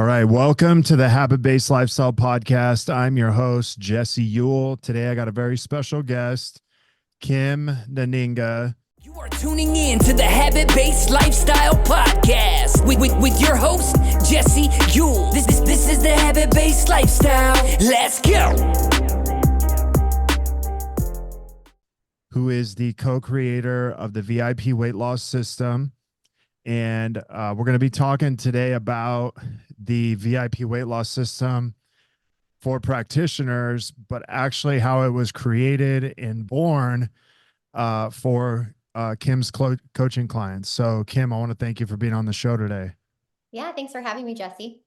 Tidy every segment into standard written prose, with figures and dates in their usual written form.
All right, welcome to the Habit Based Lifestyle Podcast. I'm your host, Jesse Ewell. Today, I got a very special guest, Kim Nanninga. You are tuning in to the Habit Based Lifestyle Podcast with your host, Jesse Ewell. This is the Habit Based Lifestyle. Let's go. Who is the co-creator of the VIP weight loss system. And we're going to be talking today about the VIP weight loss system for practitioners, but actually how it was created and born for Kim's coaching clients. So, Kim, I want to thank you for being on the show today. Yeah, thanks for having me, Jesse.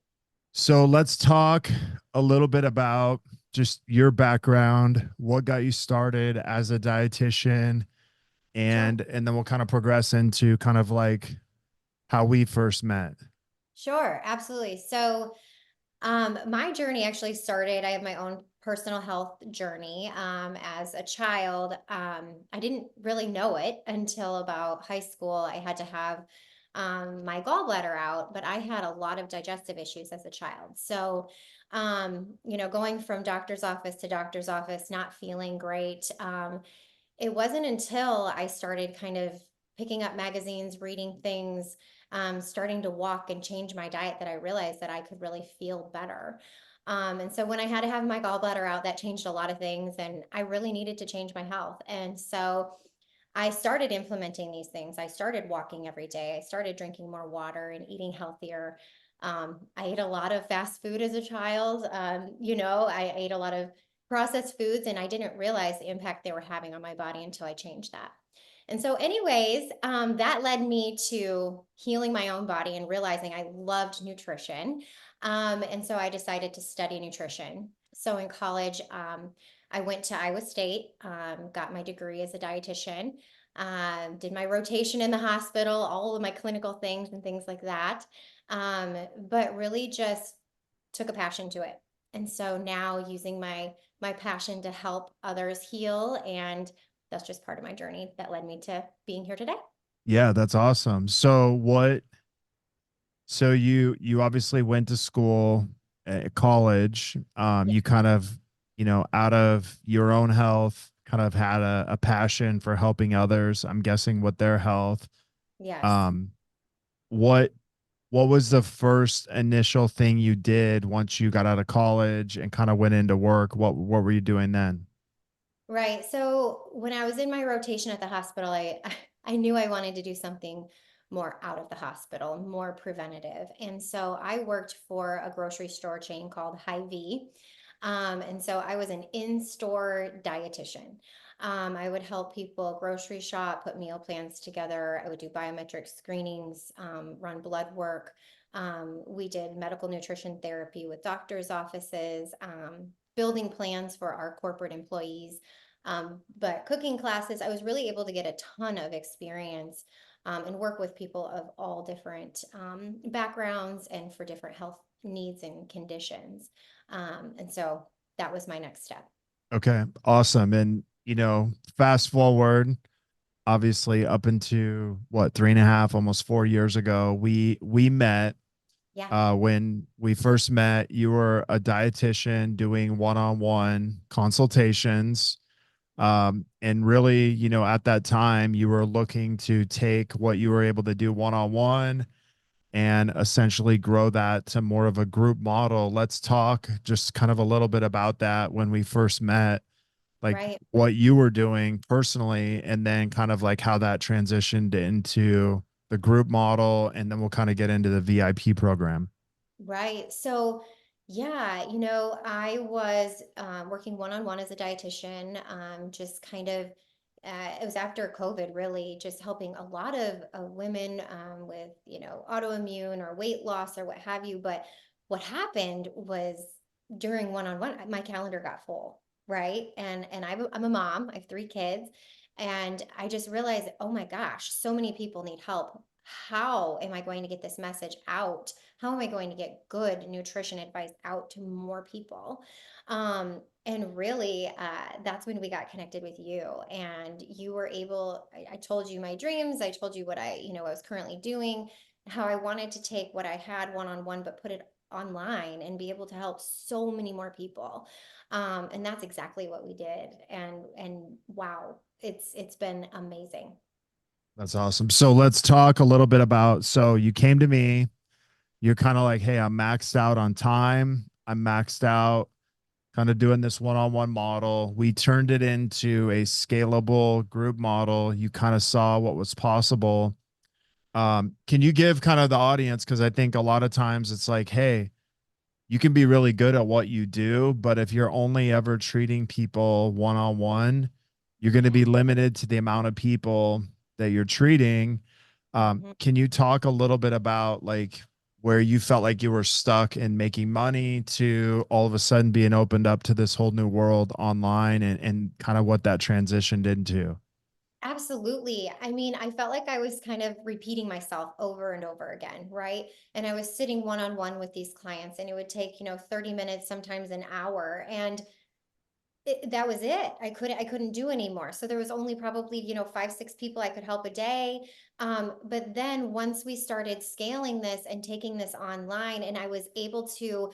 So let's talk a little bit about just your background, what got you started as a dietitian, and then we'll kind of progress into kind of like how we first met. Sure, absolutely. So my journey actually started, I have my own personal health journey. As a child, I didn't really know it until about high school. I had to have my gallbladder out, but I had a lot of digestive issues as a child. So, going from doctor's office to doctor's office, not feeling great. It wasn't until I started kind of picking up magazines, reading things, starting to walk and change my diet that I realized that I could really feel better. And so when I had to have my gallbladder out, that changed a lot of things, and I really needed to change my health. And so I started implementing these things. I started walking every day. I started drinking more water and eating healthier. I ate a lot of fast food as a child. I ate a lot of processed foods, and I didn't realize the impact they were having on my body until I changed that. And so anyways, that led me to healing my own body and realizing I loved nutrition. And so I decided to study nutrition. So in college, I went to Iowa State, got my degree as a dietitian, did my rotation in the hospital, all of my clinical things and things like that. But really just took a passion to it. And so now using my passion to help others heal, and that's just part of my journey that led me to being here today. Yeah, that's awesome. So you obviously went to school at college. You kind of, out of your own health, kind of had a passion for helping others, I'm guessing, with their health. Yes. Um, what what was the first initial thing you did once you got out of college and kind of went into work? What were you doing then? Right. So when I was in my rotation at the hospital, I knew I wanted to do something more out of the hospital, more preventative. And so I worked for a grocery store chain called Hy-Vee. And so I was an in-store dietitian. I would help people grocery shop, put meal plans together. I would do biometric screenings, run blood work. We did medical nutrition therapy with doctors' offices, building plans for our corporate employees. But cooking classes, I was really able to get a ton of experience and work with people of all different backgrounds and for different health needs and conditions. And so that was my next step. Okay, awesome. And fast forward, obviously up into what, 3.5, almost 4 years ago, we met. Yeah. When we first met, you were a dietitian doing one-on-one consultations. And really, at that time, you were looking to take what you were able to do one-on-one and essentially grow that to more of a group model. Let's talk just kind of a little bit about that when we first met, like Right. what you were doing personally, and then kind of like how that transitioned into the group model. And then we'll kind of get into the VIP program. Right. So, yeah, I was working one-on-one as a dietitian, just kind of, it was after COVID, really, just helping a lot of women with, autoimmune or weight loss or what have you. But what happened was during one-on-one, my calendar got full, right? And I'm a mom, I have 3 kids, and I just realized, oh my gosh, so many people need help. How am I going to get this message out? How am I going to get good nutrition advice out to more people? And really, that's when we got connected with you, and you were able. I told you my dreams. I told you what I was currently doing. how I wanted to take what I had one-on-one, but put it online and be able to help so many more people. And that's exactly what we did. And wow, it's been amazing. That's awesome. So let's talk a little bit about, so you came to me, you're kind of like, hey, I'm maxed out on time. I'm maxed out kind of doing this one-on-one model. We turned it into a scalable group model. You kind of saw what was possible. Can you give kind of the audience, because I think a lot of times it's like, hey, you can be really good at what you do, but if you're only ever treating people one-on-one, you're going to Yeah. be limited to the amount of people that you're treating. Mhm. Can you talk a little bit about like where you felt like you were stuck in making money to all of a sudden being opened up to this whole new world online, and kind of what that transitioned into? Absolutely. I mean, I felt like I was kind of repeating myself over and over again, right? And I was sitting one-on-one with these clients and it would take, 30 minutes, sometimes an hour. And that was it. I couldn't do anymore. So there was only probably, 5, 6 people I could help a day. But then once we started scaling this and taking this online, and I was able to,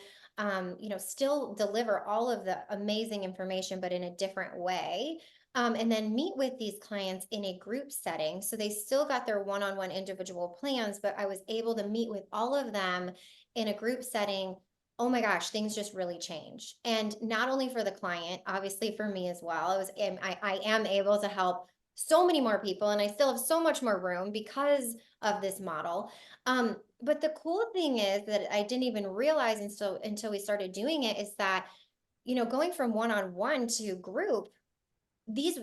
still deliver all of the amazing information, but in a different way. And then meet with these clients in a group setting. So they still got their one-on-one individual plans, but I was able to meet with all of them in a group setting. Oh my gosh, things just really change. And not only for the client, obviously for me as well. I am able to help so many more people, and I still have so much more room because of this model. But the cool thing is that I didn't even realize until we started doing it is that, going from one-on-one to group, these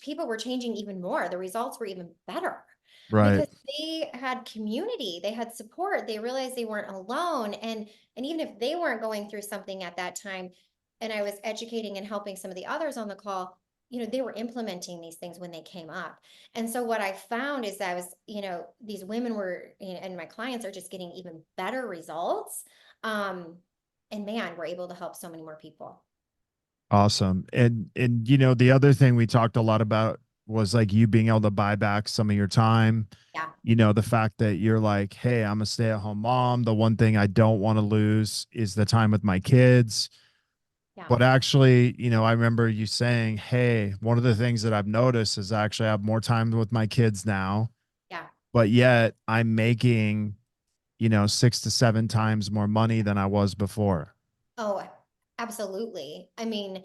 people were changing even more. The results were even better Right. because they had community, they had support, they realized they weren't alone. And even if they weren't going through something at that time, and I was educating and helping some of the others on the call, they were implementing these things when they came up. And so what I found is that I was, these women were, and my clients are just getting even better results. Um, and man, we're able to help so many more people. Awesome. And the other thing we talked a lot about was like you being able to buy back some of your time. Yeah. The fact that you're like, hey, I'm a stay-at-home mom. The one thing I don't want to lose is the time with my kids. Yeah. But actually, I remember you saying, hey, one of the things that I've noticed is actually I have more time with my kids now, Yeah. but yet I'm making, 6 to 7 times more money than I was before. Oh, absolutely. I mean,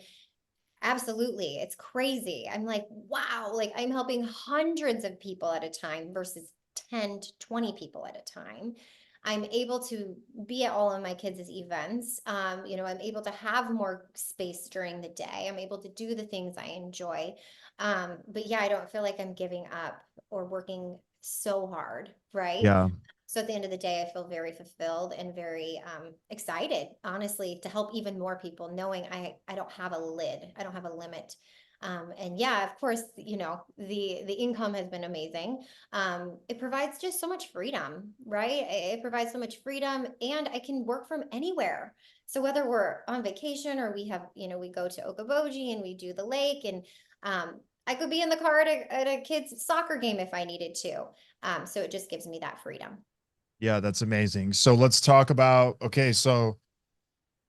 absolutely. It's crazy. I'm like, wow, like I'm helping hundreds of people at a time versus 10 to 20 people at a time. I'm able to be at all of my kids' events. I'm able to have more space during the day. I'm able to do the things I enjoy. But yeah, I don't feel like I'm giving up or working so hard, right? Yeah. So at the end of the day, I feel very fulfilled and very excited, honestly, to help even more people, knowing I don't have a lid, I don't have a limit. And yeah, of course, the income has been amazing. It provides just so much freedom, right? It provides so much freedom, and I can work from anywhere. So whether we're on vacation or we go to Okoboji and we do the lake, and I could be in the car at a kid's soccer game if I needed to. So it just gives me that freedom. Yeah, that's amazing. So let's talk about, okay, so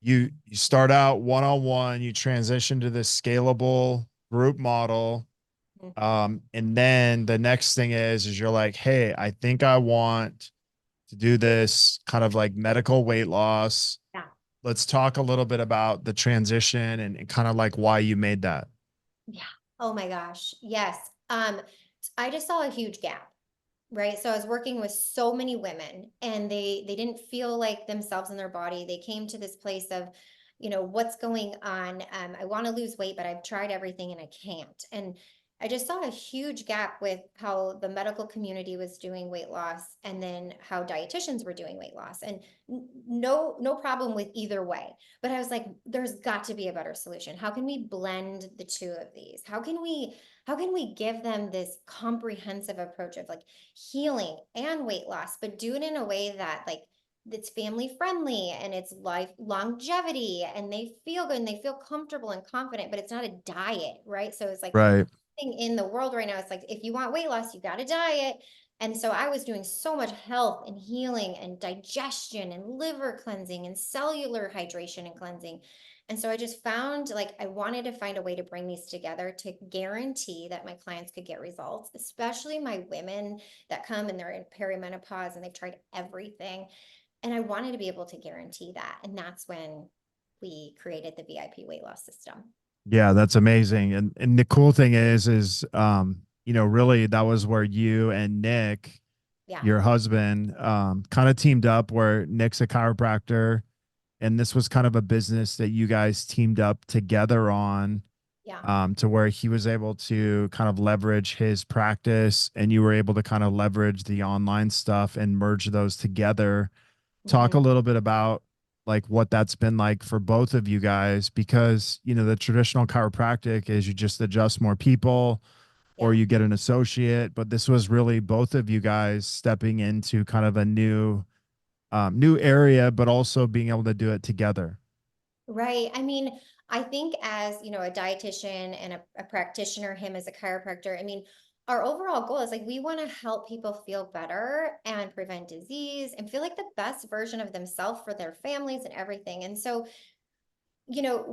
you start out one-on-one, you transition to this scalable group model. Mhm. And then the next thing is you're like, hey, I think I want to do this kind of like medical weight loss. Yeah. Let's talk a little bit about the transition, and kind of like why you made that. Yeah. Oh my gosh. Yes. I just saw a huge gap, right? So I was working with so many women and they didn't feel like themselves in their body. They came to this place of, what's going on? I want to lose weight, but I've tried everything and I can't. And I just saw a huge gap with how the medical community was doing weight loss and then how dietitians were doing weight loss. And no problem with either way. But I was like, there's got to be a better solution. How can we blend the two of these? How can we give them this comprehensive approach of like healing and weight loss, but do it in a way that like it's family friendly and it's life longevity and they feel good and they feel comfortable and confident, but it's not a diet, right? So it's like Right. in the world right now, it's like if you want weight loss, you got to diet. And so I was doing so much health and healing and digestion and liver cleansing and cellular hydration and cleansing. And so I just found like I wanted to find a way to bring these together to guarantee that my clients could get results, especially my women that come and they're in perimenopause and they've tried everything. And I wanted to be able to guarantee that. And that's when we created the VIP weight loss system. Yeah, that's amazing. And the cool thing is, really that was where you and Nick, Yeah. your husband, kind of teamed up where Nick's a chiropractor and this was kind of a business that you guys teamed up together on, Yeah. to where he was able to kind of leverage his practice and you were able to kind of leverage the online stuff and merge those together. Talk a Mm-hmm. little bit about like what that's been like for both of you guys, because the traditional chiropractic is you just adjust more people or Yeah. you get an associate, but this was really both of you guys stepping into kind of a new area, but also being able to do it together. Right. I mean, I think as, a dietitian and a practitioner, him as a chiropractor, I mean, our overall goal is like we want to help people feel better and prevent disease and feel like the best version of themselves for their families and everything. And so,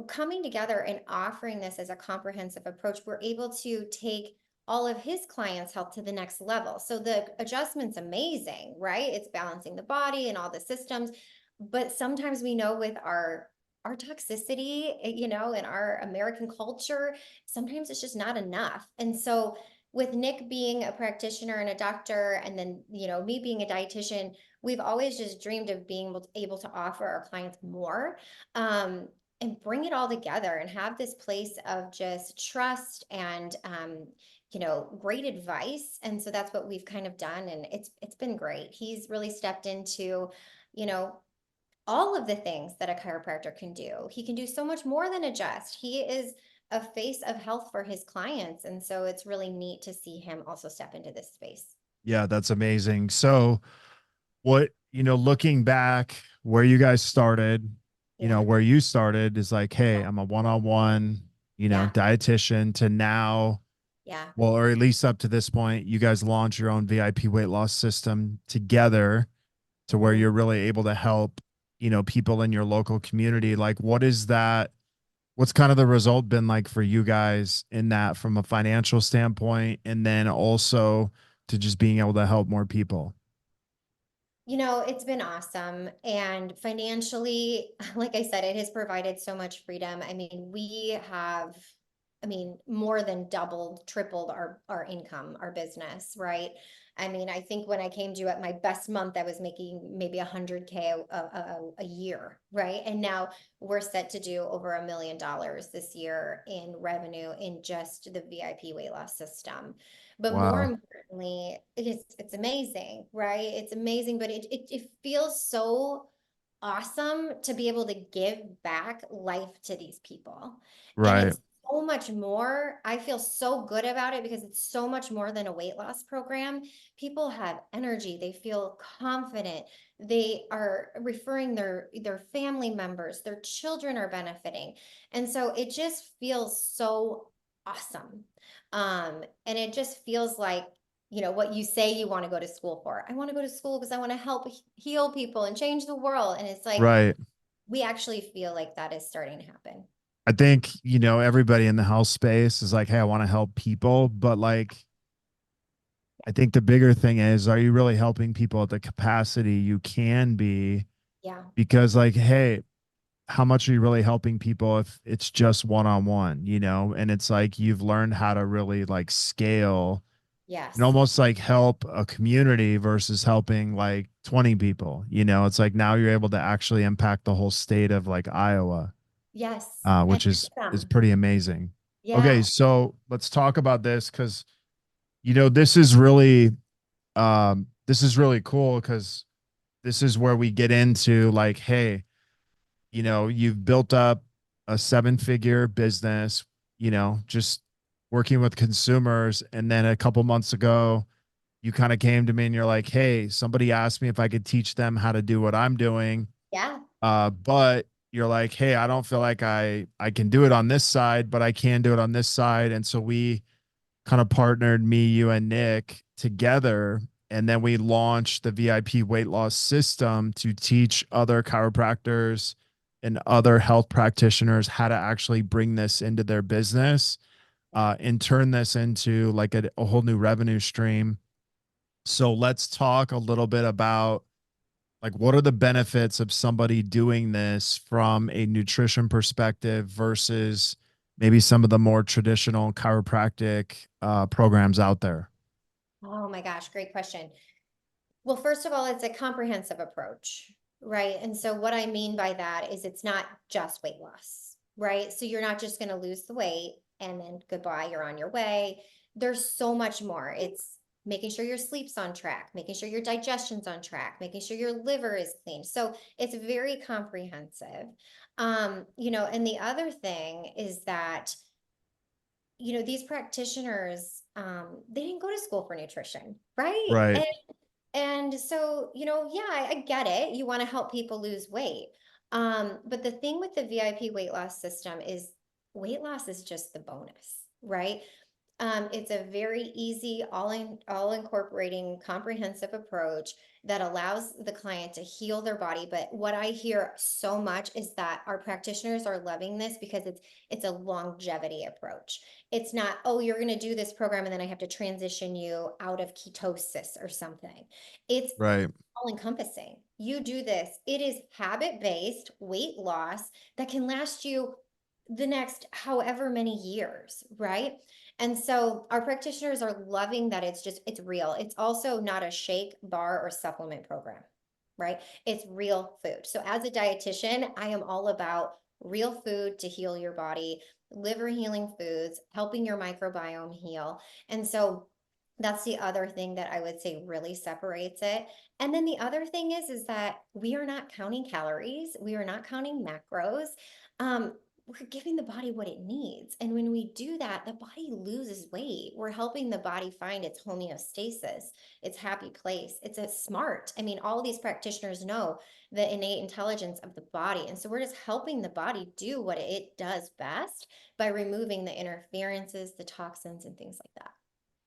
coming together and offering this as a comprehensive approach, we're able to take all of his clients' health to the next level. So the adjustment's amazing, right? It's balancing the body and all the systems. But sometimes we know with our toxicity, in our American culture, sometimes it's just not enough. And so with Nick being a practitioner and a doctor, and then, me being a dietitian, we've always just dreamed of being able to offer our clients more. And bring it all together and have this place of just trust and great advice. And so that's what we've kind of done, and it's been great. He's really stepped into you know all of the things that a chiropractor can do. He can do so much more than adjust. He is a face of health for his clients, and so it's really neat to see him also step into this space. Yeah, that's amazing. So looking back where you guys started, Yeah. where you started is like, hey, I'm a one-on-one, Yeah. dietitian to now, Yeah. well, or at least up to this point, you guys launch your own VIP weight loss system together to where Mhm. you're really able to help, people in your local community. Like, what is that? What's kind of the result been like for you guys in that from a financial standpoint, and then also to just being able to help more people? It's been awesome. And financially, like I said, it has provided so much freedom. I mean, we have, more than doubled, tripled our income, our business, right? I mean, I think when I came to you at my best month, I was making maybe 100K a year, right? And now we're set to do over $1 million this year in revenue in just the VIP weight loss system. But more Wow. importantly, it's amazing, right? It's amazing, but it feels so awesome to be able to give back life to these people. And Right. it's so much more. I feel so good about it because it's so much more than a weight loss program. People have energy, they feel confident, they are referring their family members, their children are benefiting. And so it just feels so awesome. And it just feels like, what you say you want to go to school for. I want to go to school because I want to help heal people and change the world. And it's like, Right. we actually feel like that is starting to happen. I think, everybody in the health space is like, hey, I want to help people. But like, I think the bigger thing is, are you really helping people at the capacity you can be? Yeah. Because, like, hey, how much are you really helping people if it's just one-on-one? And it's like you've learned how to really like scale and Yes. almost like help a community versus helping like 20 people. It's like now you're able to actually impact the whole state of like Iowa, Yes. And which is some. pretty amazing. Okay, Yeah. so let's talk about this because this is really cool because this is where we get into like, hey, you've built up a seven-figure business, just working with consumers, and then a couple months ago you kind of came to me and you're like, hey, somebody asked me if I could teach them how to do what I'm doing. Yeah. But you're like, hey, I don't feel like I can do it on this side, but I can do it on this side. And so we kind of partnered, me, you, and Nick together. And then we launched the VIP weight loss system to teach other chiropractors and other health practitioners how to actually bring this into their business, Yeah. and turn this into like a whole new revenue stream. So let's talk a little bit about like what are the benefits of somebody doing this from a nutrition perspective versus maybe some of the more traditional chiropractic programs out there. Oh my gosh, great question. Well, first of all, it's a comprehensive approach, right? And so what I mean by that is it's not just weight loss, right? So you're not just going to lose the weight and then goodbye, you're on your way. There's so much more. It's making sure your sleep's on track, making sure your digestion's on track, making sure your liver is clean. So it's very comprehensive. And the other thing is that these practitioners, they didn't go to school for nutrition, right? Right. And so, yeah, I get it. You want to help people lose weight. But the thing with the VIP weight loss system is weight loss is just the bonus, right? It's a very easy, all incorporating, comprehensive approach that allows the client to heal their body. But what I hear so much is that our practitioners are loving this because it's a longevity approach. It's not, oh, you're going to do this program and then I have to transition you out of ketosis or something. It's Right. all encompassing. You do this, it is habit based weight loss that can last you the next however many years, right? And so our practitioners are loving that it's real. It's also not a shake, bar, or supplement program, right? It's real food. So as a dietitian, I am all about real food to heal your body, liver healing foods, helping your microbiome heal. And so that's the other thing that I would say really separates it. And then the other thing is that we are not counting calories, we are not counting macros. We're giving the body what it needs. And when we do that, the body loses weight. We're helping the body find its homeostasis, its happy place. It's a smart. I mean, all these practitioners know the innate intelligence of the body. And so we're just helping the body do what it does best by removing the interferences, the toxins, and things like that.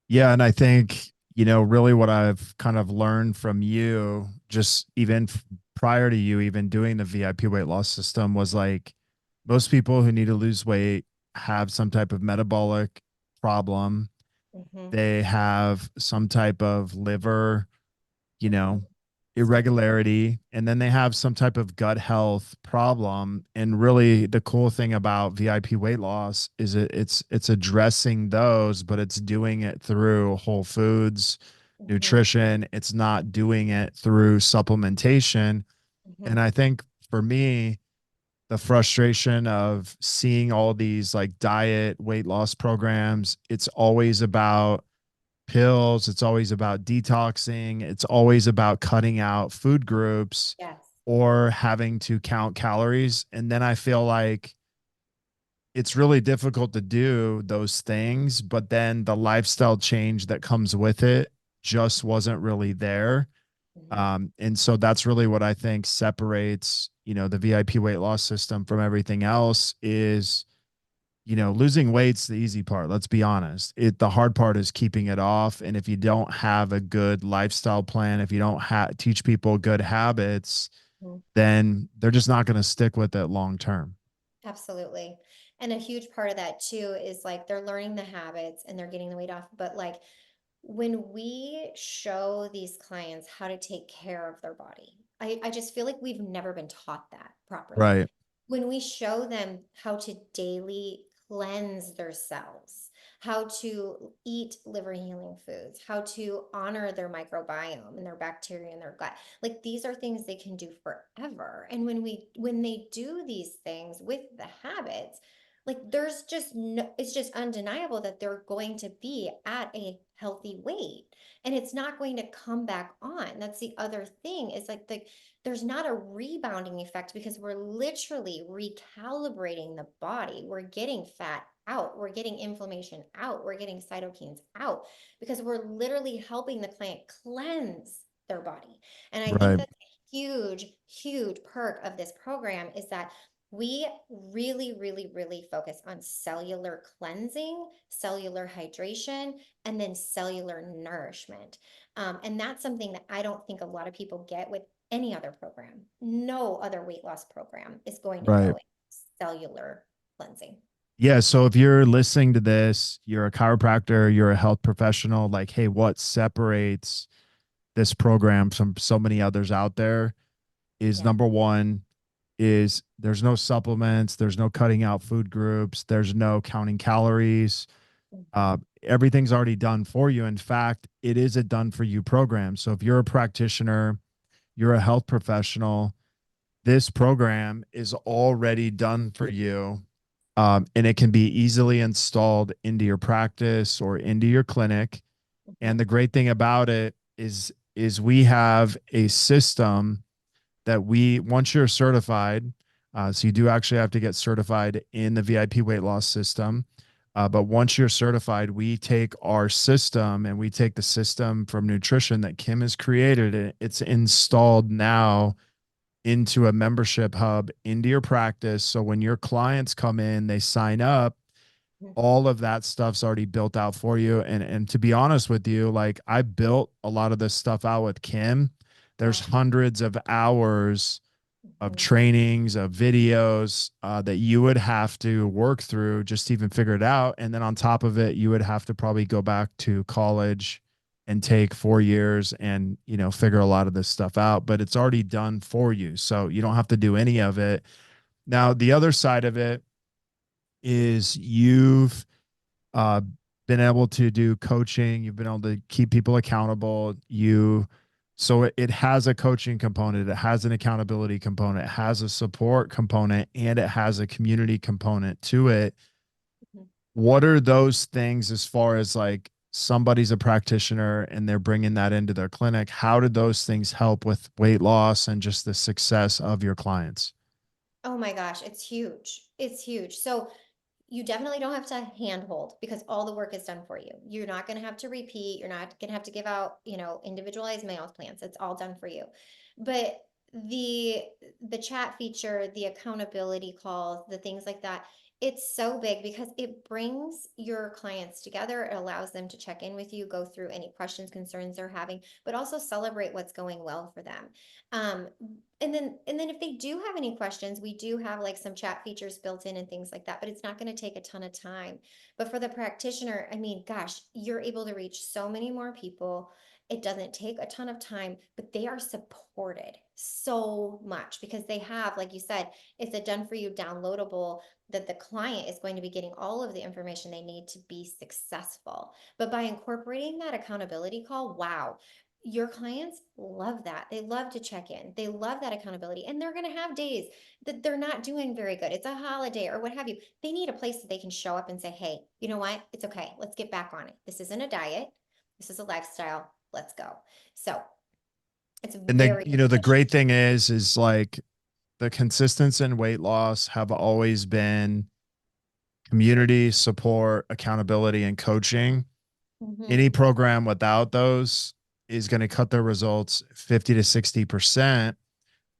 Yeah. And I think, really what I've kind of learned from you, just even prior to you even doing the VIP weight loss system, was like most people who need to lose weight have some type of metabolic problem. Mm-hmm. They have some type of liver, you Mm-hmm. know, irregularity, and then they have some type of gut health problem. And really the cool thing about VIP weight loss is it's addressing those, but it's doing it through whole foods, Mm-hmm. nutrition. It's not doing it through supplementation. Mm-hmm. And I think for me, the frustration of seeing all these like diet weight loss programs, it's always about pills. It's always about detoxing. It's always about cutting out food groups Yes. or having to count calories. And then I feel like it's really difficult to do those things, but then the lifestyle change that comes with it just wasn't really there. Mm-hmm. And so that's really what I think separates, the VIP weight loss system from everything else is, losing weight's the easy part. Let's be honest. The hard part is keeping it off. And if you don't have a good lifestyle plan, if you don't teach people good habits, Mm-hmm. then they're just not going to stick with it long term. Absolutely. And a huge part of that too is like they're learning the habits and they're getting the weight off. But like when we show these clients how to take care of their body, I just feel like we've never been taught that properly. Right. When we show them how to daily cleanse their cells, how to eat liver healing foods, how to honor their microbiome and their bacteria in their gut, like these are things they can do forever. And when they do these things with the habits, like there's just no, it's just undeniable that they're going to be at a healthy weight and it's not going to come back on. That's the other thing is like there's not a rebounding effect because we're literally recalibrating the body. We're getting fat out, we're getting inflammation out, we're getting cytokines out because we're literally helping the client cleanse their body. And I think Right. that's a huge, huge perk of this program is that We really, really, really focus on cellular cleansing, cellular hydration, and then cellular nourishment. And that's something that I don't think a lot of people get with any other program. No other weight loss program is going to go Right. in cellular cleansing. Yeah. So if you're listening to this, you're a chiropractor, you're a health professional, like, hey, what separates this program from so many others out there is Yeah. number one is there's no supplements, there's no cutting out food groups, there's no counting calories. Mhm. Everything's already done for you. In fact, it is a done for you program. So if you're a practitioner, you're a health professional, this program is already done for you. And it can be easily installed into your practice or into your clinic. And Mhm. the great thing about it is we have a system that we once you're certified, so you do actually have to get certified in the VIP weight loss system. But once you're certified, we take our system and we take the system from nutrition that Kim has created. And it's installed now into a membership hub into your practice. So when your clients come in, they sign up, Mhm. all of that stuff's already built out for you. And to be honest with you, like I built a lot of this stuff out with Kim. There's Wow. hundreds of hours of Mhm. trainings, of videos that you would have to work through just to even figure it out. And then on top of it, you would have to probably go back to college and take 4 years and, figure a lot of this stuff out, but it's already done for you. So you don't have to do any of it. Now, the other side of it is you've uh, been able to do coaching. You've been able to keep people accountable. So it has a coaching component. It has an accountability component. It has a support component, and it has a community component to it. Mhm. What are those things as far as like somebody's a practitioner and they're bringing that into their clinic? How did those things help with weight loss and just the success of your clients? Oh my gosh, it's huge. It's huge. So you definitely don't have to handhold because all the work is done for you. You're not going to have to repeat. You're not going to have to give out, individualized meal plans. It's all done for you. But the the chat feature, the accountability calls, the things like that, it's so big because it brings your clients together. It allows them to check in with you, go through any questions, concerns they're having, but also celebrate what's going well for them. Um, and then if they do have any questions, we do have like some chat features built in and things like that, but it's not going to take a ton of time. But for the practitioner, I mean, gosh, you're able to reach so many more people. It doesn't take a ton of time, but they are supported so much because they have, like you said, it's a done for you downloadable that the client is going to be getting all of the information they need to be successful. But by incorporating that accountability call, wow, your clients love that. They love to check in. They love that accountability. And they're going to have days that they're not doing very good. It's a holiday or what have you. They need a place that they can show up and say, hey, you know what? It's okay. Let's get back on it. This isn't a diet. This is a lifestyle. Let's go. So it's And the very the beneficial. great thing is like the consistency in weight loss have always been community support, accountability, and coaching. Mhm. Any program without those is going to cut their results 50 to 60%.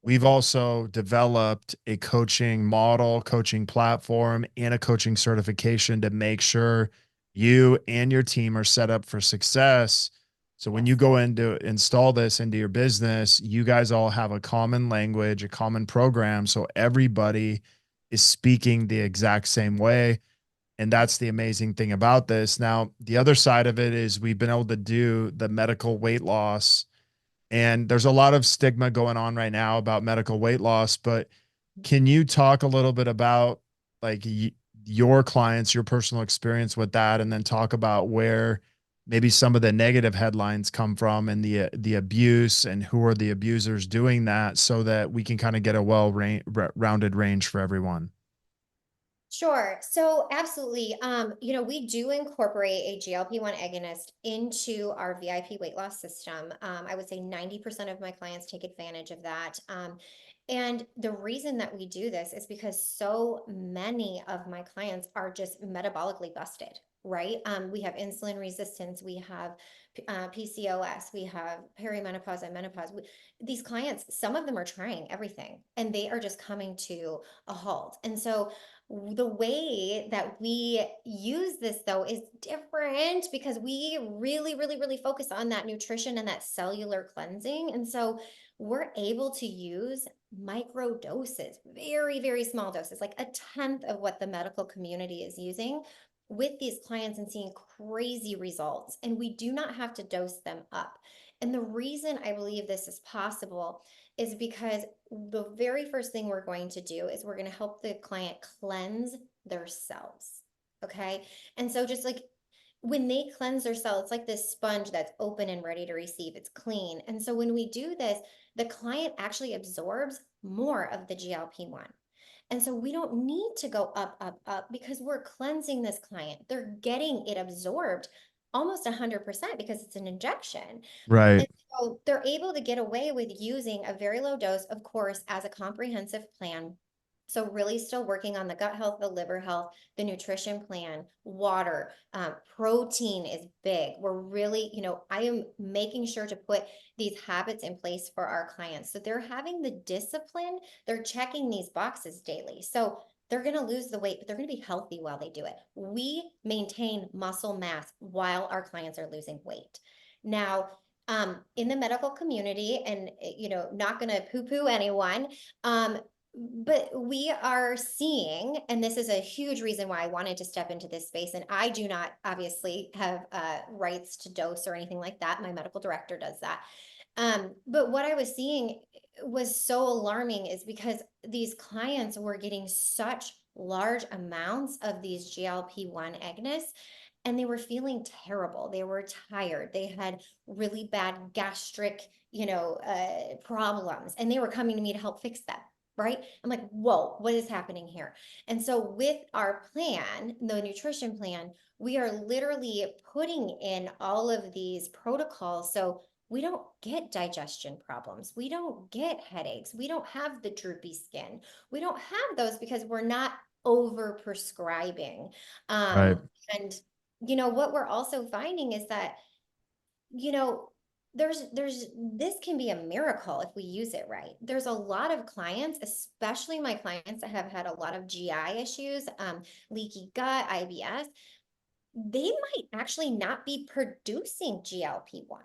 We've Mhm. also developed a coaching model, coaching platform, and a coaching certification to make sure you and your team are set up for success. So when you Yes. go in to install this into your business, you guys all have a common language, a common program. So everybody is speaking the exact same way. And that's the amazing thing about this. Now, the other side of it is we've been able to do the medical weight loss, and there's a lot of stigma going on right now about medical weight loss, but can you talk a little bit about like your clients, your personal experience with that, and then talk about where maybe some of the negative headlines come from and the abuse and who are the abusers doing that so that we can kind of get a rounded range for everyone. Sure. So absolutely. We do incorporate a GLP-1 agonist into our VIP weight loss system. I would say 90% of my clients take advantage of that. And the reason that we do this is because so many of my clients are just metabolically busted, right? We have insulin resistance, we have PCOS, we have perimenopause and menopause. These clients, some of them are trying everything and they are just coming to a halt. And so the way that we use this though is different because we really, really, really focus on that nutrition and that cellular cleansing. And so we're able to use micro doses, very, very small doses, like a tenth of what the medical community is using with these clients and seeing crazy results. And we do not have to dose them up. And the reason I believe this is possible is because the very first thing we're going to do is we're going to help the client cleanse their cells. Okay. And so just like when they cleanse their cell, it's like this sponge that's open and ready to receive. It's clean. And so when we do this, the client actually absorbs more of the GLP-1. And so we don't need to go up, up, up because we're cleansing this client. They're getting it absorbed almost 100% because it's an injection. Right. And so they're able to get away with using a very low dose, of course, as a comprehensive plan. So really still working on the gut health, the liver health, the nutrition plan, water, protein is big. We're really, I am making sure to put these habits in place for our clients. So they're having the discipline, they're checking these boxes daily. So they're going to lose the weight, but they're going to be healthy while they do it. We maintain muscle mass while our clients are losing weight. Now, in the medical community, and not going to poo-poo anyone, but we are seeing, and this is a huge reason why I wanted to step into this space. And I do not obviously have rights to dose or anything like that. My medical director does that. But what I was seeing was so alarming is because these clients were getting such large amounts of these GLP-1 agonists and they were feeling terrible. They were tired. They had really bad gastric, problems, and they were coming to me to help fix them. Right? I'm like, whoa, what is happening here? And so with our plan, the nutrition plan, we are literally putting in all of these protocols. So we don't get digestion problems. We don't get headaches. We don't have the droopy skin. We don't have those because we're not over prescribing. Right. And what we're also finding is that, you know, there's this can be a miracle if we use it right. There's a lot of clients, especially my clients that have had a lot of GI issues, leaky gut, IBS. They might actually not be producing GLP-1,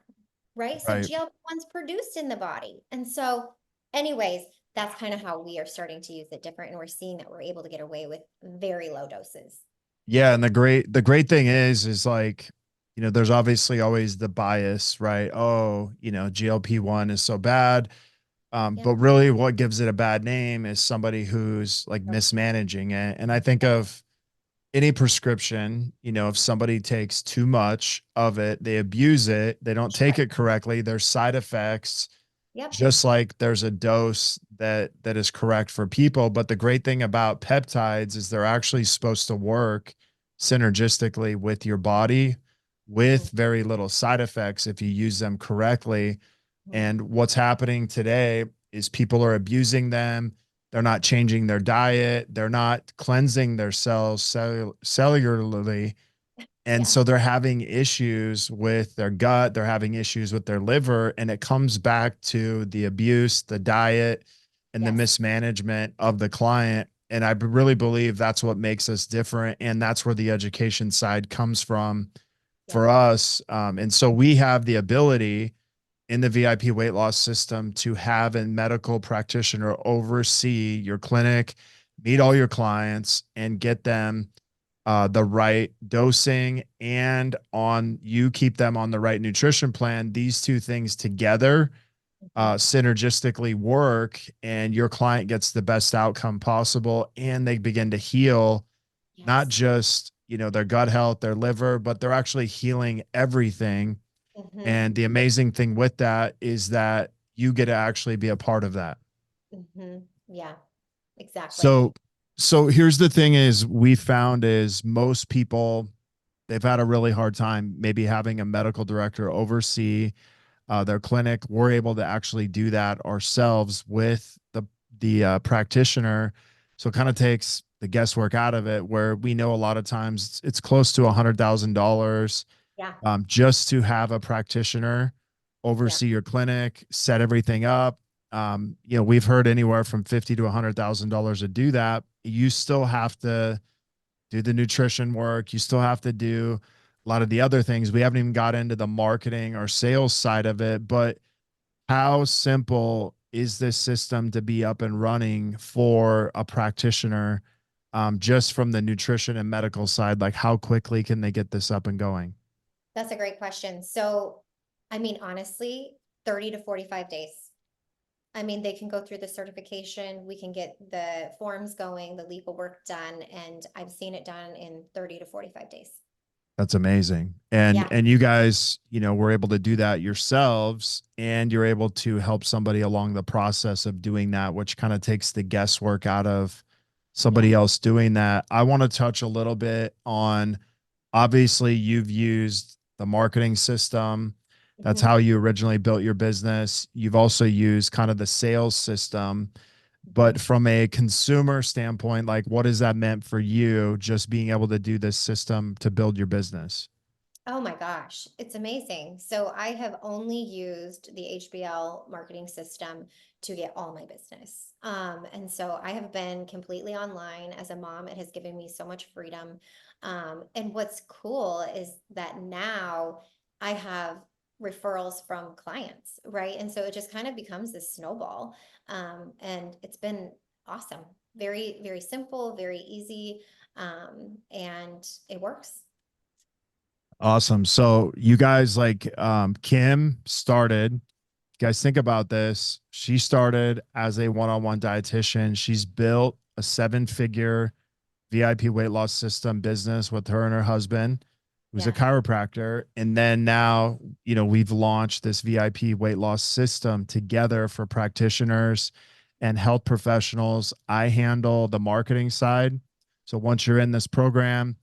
right? So Right. GLP-1's produced in the body. And so, anyways, that's kind of how we are starting to use it different. And we're seeing that we're able to get away with very low doses. Yeah, and the great thing is like, there's obviously always the bias, right? Oh, GLP-1 is so bad. Yep. But really what gives it a bad name is somebody who's like mismanaging it. And I think of any prescription, if somebody takes too much of it, they abuse it, they don't take Right. it correctly, there's side effects, Yep. just like there's a dose that is correct for people. But the great thing about peptides is they're actually supposed to work synergistically with your body with very little side effects if you use them correctly. Mm-hmm. And what's happening today is people are abusing them. They're not changing their diet. They're not cleansing their cells cellularly. And Yeah. so they're having issues with their gut. They're having issues with their liver. And it comes back to the abuse, the diet, and the Yes. mismanagement of the client. And I really believe that's what makes us different. And that's where the education side comes from Yep. for us. And so we have the ability in the VIP weight loss system to have a medical practitioner oversee your clinic, meet Yes. all your clients, and get them the right dosing, and on you keep them on the right nutrition plan. These two things together Mm-hmm. synergistically work, and your client gets the best outcome possible, and they begin to heal not Yes. just their gut health, their liver, but they're actually healing everything. Mm-hmm. And the amazing thing with that is that you get to actually be a part of that. Mm-hmm. Yeah, exactly. So, so here's the thing is we found is most people, they've had a really hard time maybe having a medical director oversee their clinic. We're able to actually do that ourselves with the practitioner. So it kind of takes the guesswork out of it, where we know a lot of times it's close to $100,000 Yeah. just to have a practitioner Yeah. oversee your clinic, set everything up. We've heard anywhere from 50 to $100,000 to do that. You still have to do the nutrition work. You still have to do a lot of the other things. We haven't even got into the marketing or sales side of it, but how simple is this system to be up and running for a practitioner, just from the nutrition and medical side? Like, how quickly can they get this up and going? That's a great question. So, I mean, honestly, 30 to 45 days. I mean, they can go through the certification, we can get the forms going, the legal work done, and I've seen it done in 30 to 45 days. That's amazing. And Yeah. you guys, were able to do that yourselves, and you're able to help somebody along the process of doing that, which kind of takes the guesswork out of Yeah. somebody else doing that. I want to touch a little bit on, obviously you've used the marketing system. That's Mhm. how you originally built your business. You've also used kind of the sales system. But Mhm. from a consumer standpoint, like, what has that meant for you, just being able to do this system to build your business? Oh my gosh, it's amazing. So I have only used the HBL marketing system to get all my business. And so I have been completely online as a mom. It has given me so much freedom. And what's cool is that now I have referrals from clients, right? And so it just kind of becomes this snowball. And it's been awesome. Very, very simple, very easy. And it works. Awesome. So you guys, like, Kim started, you guys think about this. She started as a one-on-one dietitian. She's built a seven-figure VIP weight loss system business with her and her husband, who's a Yeah. chiropractor. And then now, we've launched this VIP weight loss system together for practitioners and health professionals. I handle the marketing side. So once you're in this program,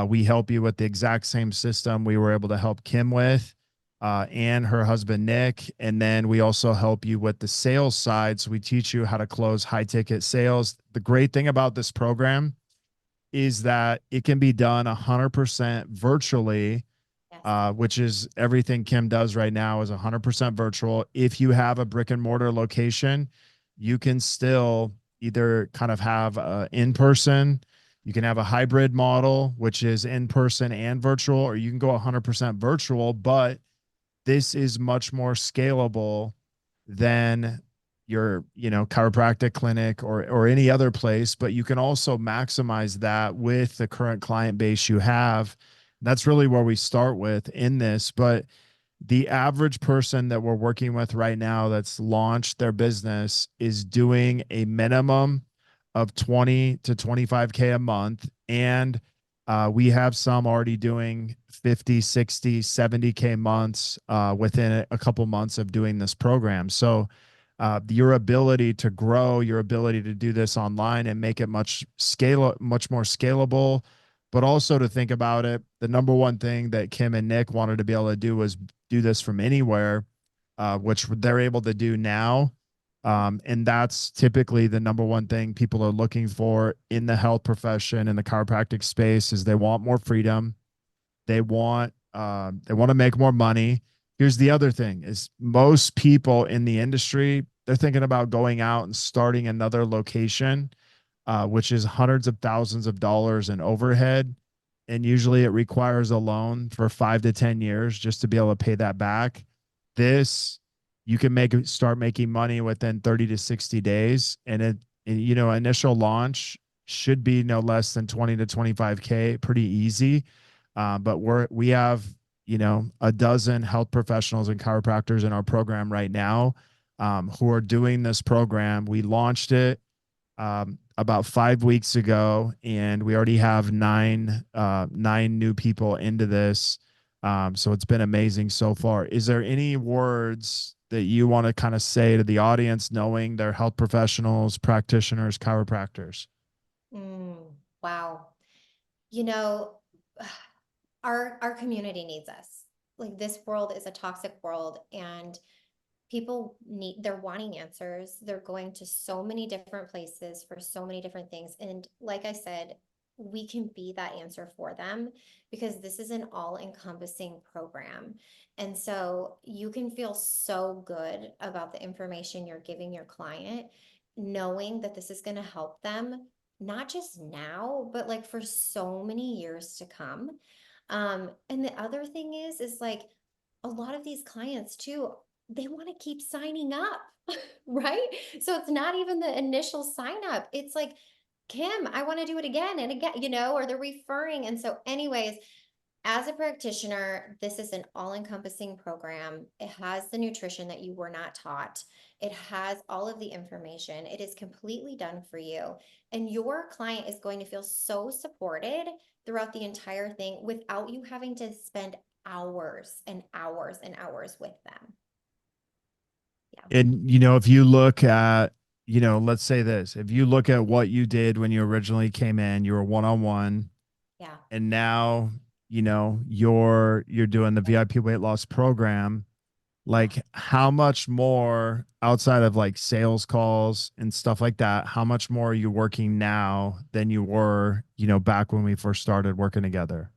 we help you with the exact same system we were able to help Kim with, and her husband, Nick. And then we also help you with the sales side. So we teach you how to close high ticket sales. The great thing about this program is that it can be done 100% virtually, Yes. which is everything Kim does right now is 100% virtual. If you have a brick and mortar location, you can still either kind of have in person, you can have a hybrid model, which is in person and virtual, or you can go 100% virtual, but this is much more scalable than your chiropractic clinic or any other place. But you can also maximize that with the current client base you have. That's really where we start with in this. But the average person that we're working with right now that's launched their business is doing a minimum of 20 to 25K a month. And we have some already doing 50, 60, 70K months within a couple months of doing this program. So your ability to grow, your ability to do this online and make it much more scalable, but also to think about it. The number one thing that Kim and Nick wanted to be able to do was do this from anywhere, which they're able to do now. And that's typically the number one thing people are looking for in the health profession, in the chiropractic space, is they want more freedom. They want to make more money. Here's the other thing: is most people in the industry, they're thinking about going out and starting another location, which is hundreds of thousands of dollars in overhead. And usually it requires a loan for 5 to 10 years just to be able to pay that back. This, you can start making money within 30 to 60 days. And initial launch should be no less than 20 to 25K, pretty easy. But we have, a dozen health professionals and chiropractors in our program right now, who are doing this program. We launched it about 5 weeks ago, and we already have nine new people into this. So it's been amazing so far. Is there any words that you want to kind of say to the audience, knowing they're health professionals, practitioners, chiropractors? Wow. You know, our community needs us. Like this world is a toxic world and they're wanting answers. They're going to so many different places for so many different things. And like I said, we can be that answer for them, because this is an all-encompassing program. And so you can feel so good about the information you're giving your client, knowing that this is going to help them not just now, but like for so many years to come. And the other thing is like a lot of these clients too, they want to keep signing up, right? So it's not even the initial sign up. It's like, Kim, I want to do it again and again, or they're referring. And so, anyways, as a practitioner, this is an all-encompassing program. It has the nutrition that you were not taught. It has all of the information. It is completely done for you. And your client is going to feel so supported throughout the entire thing without you having to spend hours and hours and hours with them. Yeah. And, if you look at, let's say this, if you look at what you did when you originally came in, you were one-on-one, Yeah. and now, you're doing the VIP weight loss program. Yeah. Like, how much more outside of like sales calls and stuff like that, how much more are you working now than you were, back when we first started working together?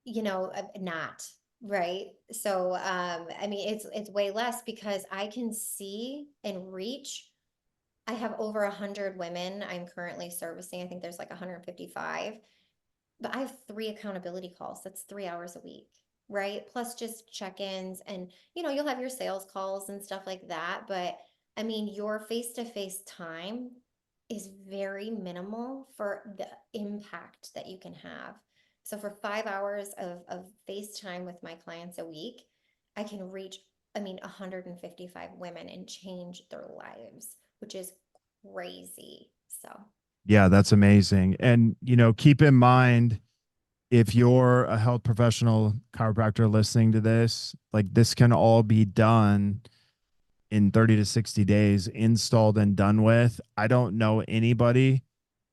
Not right. So, I mean, it's way less because I can see and reach. I have over 100 women I'm currently servicing. I think there's like 155, but I have 3 accountability calls. That's 3 hours a week, right? Plus just check-ins, and you'll have your sales calls and stuff like that. But I mean, your face-to-face time is very minimal for the impact that you can have. So for 5 hours of FaceTime with my clients a week, I can reach, I mean, 155 women and change their lives, which is crazy. So, Yeah, that's amazing. And, keep in mind, if you're a health professional chiropractor listening to this, like, this can all be done in 30 to 60 days, installed and done with. I don't know anybody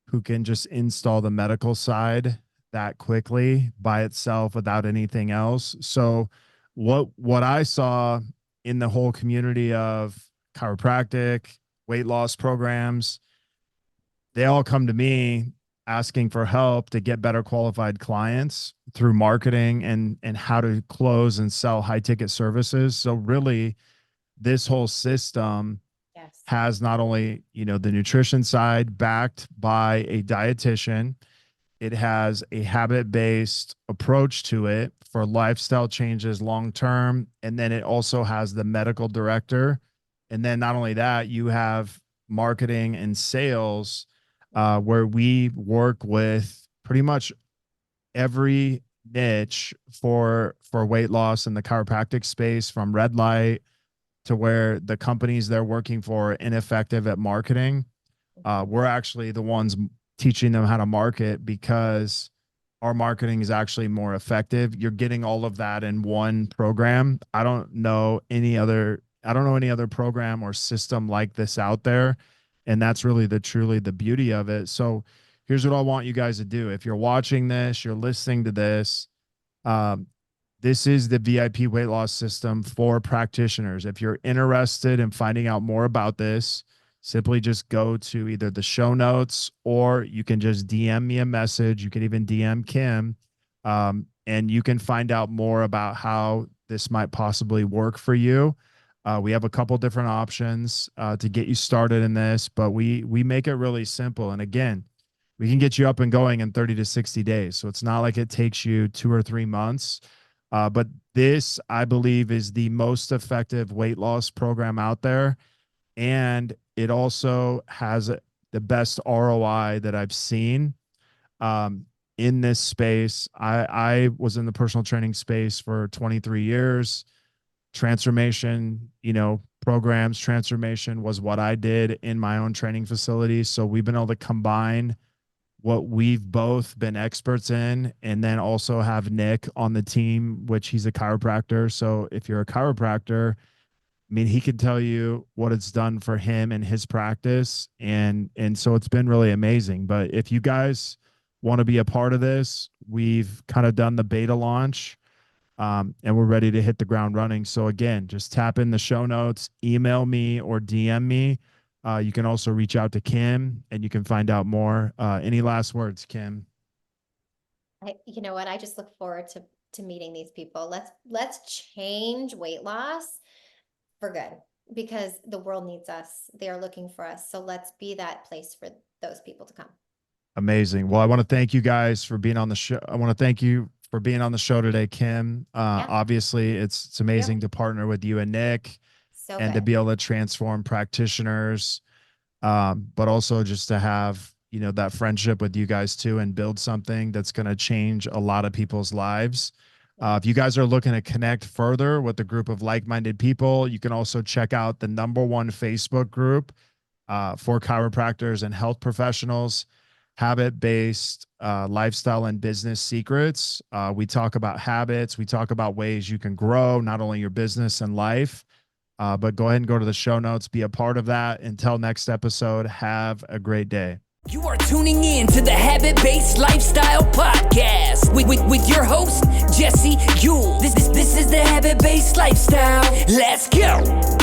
who can just install the medical side that quickly by itself without anything else. So what I saw in the whole community of chiropractic weight loss programs, they all come to me asking for help to get better qualified clients through marketing and how to close and sell high ticket services. So really, this whole system yes. has not only, the nutrition side backed by a dietitian, it has a habit-based approach to it for lifestyle changes long term, and then it also has the medical director. And then not only that, you have marketing and sales, where we work with pretty much every niche for weight loss in the chiropractic space, from red light to where the companies they're working for are ineffective at marketing. We're actually the ones teaching them how to market because our marketing is actually more effective. You're getting all of that in one program. I don't know any other program or system like this out there. And that's really truly the beauty of it. So here's what I want you guys to do. If you're watching this, you're listening to this, um, this is the VIP weight loss system for practitioners. If you're interested in finding out more about this, simply just go to either the show notes, or you can just DM me a message. You can even DM Kim, and you can find out more about how this might possibly work for you. We have a couple different options to get you started in this, but we make it really simple. And again, we can get you up and going in 30 to 60 days. So it's not like it takes you 2 or 3 months. But this, I believe, is the most effective weight loss program out there. And it also has the best ROI that I've seen in this space. I was in the personal training space for 23 years. Transformation, programs, transformation was what I did in my own training facility. So we've been able to combine what we've both been experts in, and then also have Nick on the team, which he's a chiropractor. So if you're a chiropractor, I mean, he can tell you what it's done for him and his practice. And so it's been really amazing. But if you guys want to be a part of this, we've kind of done the beta launch, and we're ready to hit the ground running. So again, just tap in the show notes, email me or DM me. You can also reach out to Kim and you can find out more. Any last words, Kim? You know what? I just look forward to meeting these people. Let's change weight loss for good, because the world needs us. They are looking for us. So let's be that place for those people to come. Amazing. Well, I want to thank you guys for being on the show. I want to thank you for being on the show today, Kim. Yeah. Obviously, it's amazing to partner with you and Nick So and good. to be able to transform practitioners, but also just to have, you know, that friendship with you guys too and build something that's going to change a lot of people's lives. If you guys are looking to connect further with a group of like-minded people, you can also check out the #1 Facebook group for chiropractors and health professionals, habit-based lifestyle and business secrets. We talk about habits. We talk about ways you can grow not only your business and life, but go ahead and go to the show notes, be a part of that. Until next episode, have a great day. You are tuning in to the Habit-Based Lifestyle Podcast with your host, Jesse Ewell. This is the Habit-Based Lifestyle. Let's go.